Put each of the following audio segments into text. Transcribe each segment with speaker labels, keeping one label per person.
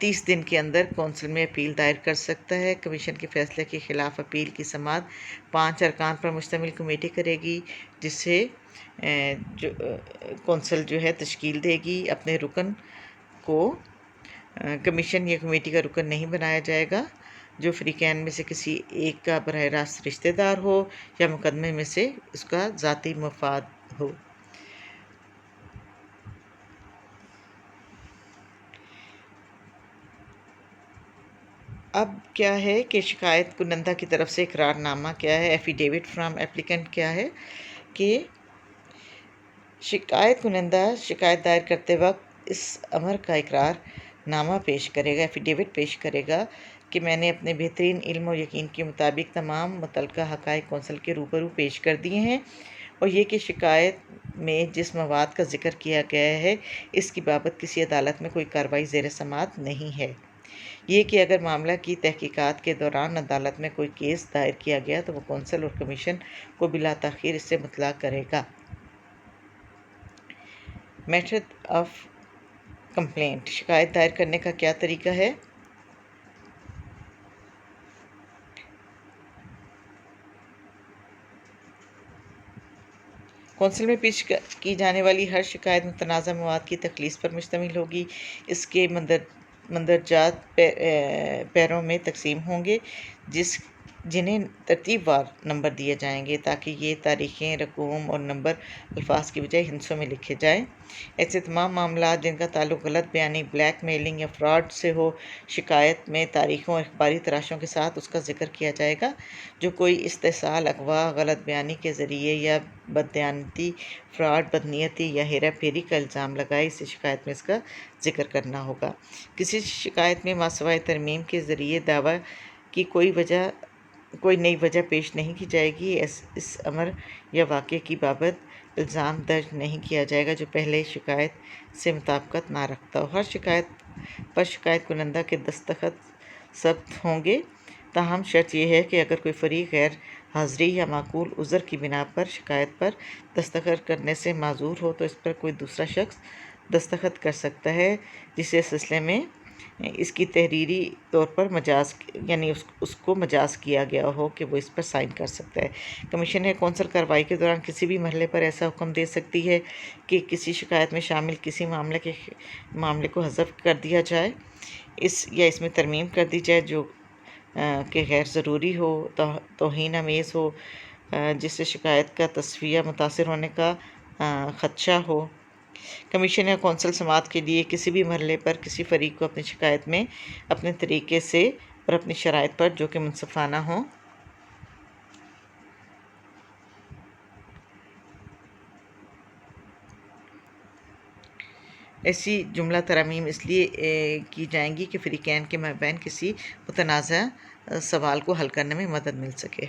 Speaker 1: 30 دن کے اندر کونسل میں اپیل دائر کر سکتا ہے۔ کمیشن کے فیصلے کے خلاف اپیل کی سماعت 5 ارکان پر مشتمل کمیٹی کرے گی، جس سے کونسل جو ہے تشکیل دے گی۔ اپنے رکن کو کمیشن یا کمیٹی کا رکن نہیں بنایا جائے گا جو فریقین میں سے کسی ایک کا براہ راست رشتہ دار ہو یا مقدمے میں سے اس کا ذاتی مفاد ہو۔ اب کیا ہے کہ شکایت کنندہ کی طرف سے اقرار نامہ کیا ہے، ایفیڈیوٹ فرام ایپلیکنٹ کیا ہے کہ شکایت کنندہ شکایت دائر کرتے وقت اس امر کا اقرار نامہ پیش کرے گا، ایفیڈیوٹ پیش کرے گا کہ میں نے اپنے بہترین علم و یقین کے مطابق تمام متعلقہ حقائق کونسل کے روبرو پیش کر دیے ہیں، اور یہ کہ شکایت میں جس مواد کا ذکر کیا گیا ہے اس کی بابت کسی عدالت میں کوئی کارروائی زیر سماعت نہیں ہے۔ یہ کہ اگر معاملہ کی تحقیقات کے دوران عدالت میں کوئی کیس دائر کیا گیا تو وہ کونسل اور کمیشن کو بلا تاخیر اس سے مطلع کرے گا۔ میتھڈ آف کمپلینٹ، شکایت دائر کرنے کا کیا طریقہ ہے؟ کونسل میں پیش کی جانے والی ہر شکایت متنازع مواد کی تخلیص پر مشتمل ہوگی۔ اس کے مندرجات پیروں میں تقسیم ہوں گے جنہیں ترتیب وار نمبر دیے جائیں گے تاکہ یہ تاریخیں، رقوم اور نمبر الفاظ کی بجائے ہندسوں میں لکھے جائیں۔ ایسے تمام معاملات جن کا تعلق غلط بیانی، بلیک میلنگ یا فراڈ سے ہو، شکایت میں تاریخوں اور اخباری تراشوں کے ساتھ اس کا ذکر کیا جائے گا۔ جو کوئی استحصال، اغوا، غلط بیانی کے ذریعے یا بددیانتی، فراڈ، بدنیتی یا ہیرا پھیری کا الزام لگائے، اسے شکایت میں اس کا ذکر کرنا ہوگا۔ کسی شکایت میں ماسوائے ترمیم کے ذریعے دعویٰ کی کوئی نئی وجہ پیش نہیں کی جائے گی۔ اس امر یا واقعے کی بابت الزام درج نہیں کیا جائے گا جو پہلے شکایت سے مطابقت نہ رکھتا ہو۔ ہر شکایت پر شکایت کنندہ کے دستخط ثبت ہوں گے، تاہم شرط یہ ہے کہ اگر کوئی فریق غیر حاضری یا معقول عذر کی بنا پر شکایت پر دستخط کرنے سے معذور ہو تو اس پر کوئی دوسرا شخص دستخط کر سکتا ہے جسے اس سلسلے میں اس کی تحریری طور پر اس کو مجاز کیا گیا ہو کہ وہ اس پر سائن کر سکتا ہے۔ کمیشن یا کونسل کارروائی کے دوران کسی بھی مرحلے پر ایسا حکم دے سکتی ہے کہ کسی شکایت میں شامل کسی معاملے کو حذف کر دیا جائے یا اس میں ترمیم کر دی جائے جو کہ غیر ضروری ہو، توہین آمیز ہو، جس سے شکایت کا تصفیہ متاثر ہونے کا خدشہ ہو۔ کمیشن یا کونسل سماعت کے لیے کسی بھی مرحلے پر کسی فریق کو اپنی شکایت میں اپنے طریقے سے اور اپنی شرائط پر جو کہ منصفانہ ہوں ایسی جملہ ترامیم اس لیے کی جائیں گی کہ فریقین کے مابین کسی متنازع سوال کو حل کرنے میں مدد مل سکے۔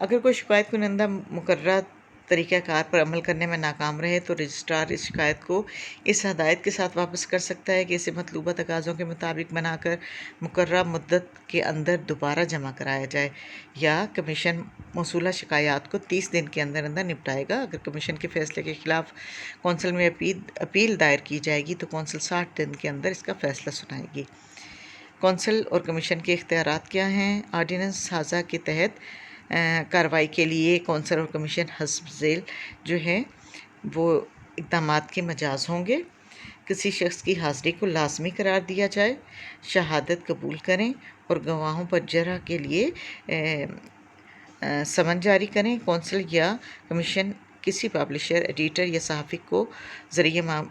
Speaker 1: اگر کوئی شکایت کنندہ مقررہ طریقہ کار پر عمل کرنے میں ناکام رہے تو رجسٹرار اس شکایت کو اس ہدایت کے ساتھ واپس کر سکتا ہے کہ اسے مطلوبہ تقاضوں کے مطابق بنا کر مقررہ مدت کے اندر دوبارہ جمع کرایا جائے، یا کمیشن موصولہ شکایات کو 30 دن کے اندر نپٹائے گا۔ اگر کمیشن کے فیصلے کے خلاف کونسل میں اپیل دائر کی جائے گی تو کونسل 60 دن کے اندر اس کا فیصلہ سنائے گی۔ کونسل اور کمیشن کے اختیارات کیا ہیں؟ آرڈیننس سازہ کے تحت کارروائی کے لیے کونسل اور کمیشن حسب ذیل جو ہے وہ اقدامات کے مجاز ہوں گے۔ کسی شخص کی حاضری کو لازمی قرار دیا جائے، شہادت قبول کریں اور گواہوں پر جرح کے لیے سمن جاری کریں۔ کونسل یا کمیشن کسی پبلشر، ایڈیٹر یا صحافی کو ذریعہ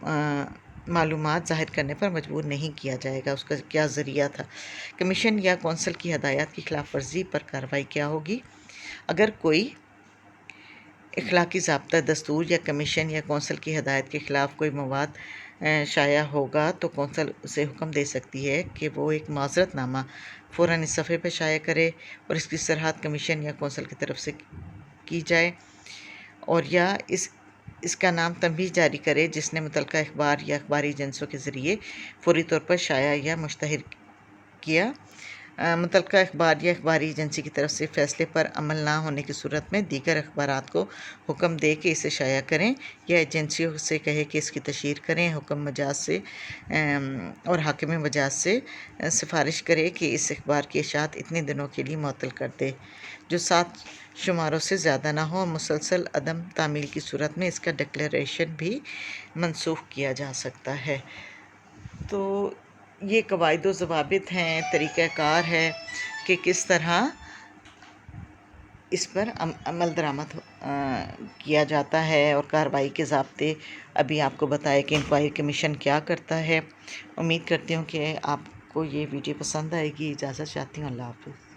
Speaker 1: معلومات ظاہر کرنے پر مجبور نہیں کیا جائے گا۔ اس کا کیا ذریعہ تھا؟ کمیشن یا کونسل کی ہدایات کی خلاف ورزی پر کارروائی کیا ہوگی؟ اگر کوئی اخلاقی ضابطہ، دستور یا کمیشن یا کونسل کی ہدایت کے خلاف کوئی مواد شائع ہوگا تو کونسل اسے حکم دے سکتی ہے کہ وہ ایک معذرت نامہ فوراً اس صفحے پر شائع کرے اور اس کی صراحت کمیشن یا کونسل کی طرف سے کی جائے، اور یا اس کا نام تنبیہ جاری کرے جس نے متعلقہ اخبار یا اخباری ایجنسیوں کے ذریعے فوری طور پر شائع یا مشتہر کیا۔ متعلقہ اخبار یا اخباری ایجنسی کی طرف سے فیصلے پر عمل نہ ہونے کی صورت میں دیگر اخبارات کو حکم دے کہ اسے شائع کریں، یا ایجنسیوں سے کہے کہ اس کی تشہیر کریں۔ حکم مجاز سے اور حاکم مجاز سے سفارش کرے کہ اس اخبار کی اشاعت اتنے دنوں کے لیے معطل کر دے جو 7 شماروں سے زیادہ نہ ہو۔ مسلسل عدم تعمیل کی صورت میں اس کا ڈکلیریشن بھی منسوخ کیا جا سکتا ہے۔ تو یہ قواعد و ضوابط ہیں، طریقہ کار ہے کہ کس طرح اس پر عمل درآمد کیا جاتا ہے، اور کارروائی کے ضابطے ابھی آپ کو بتائے کہ انکوائری کمیشن کیا کرتا ہے۔ امید کرتی ہوں کہ آپ کو یہ ویڈیو پسند آئے گی۔ اجازت چاہتی ہوں، اللہ حافظ۔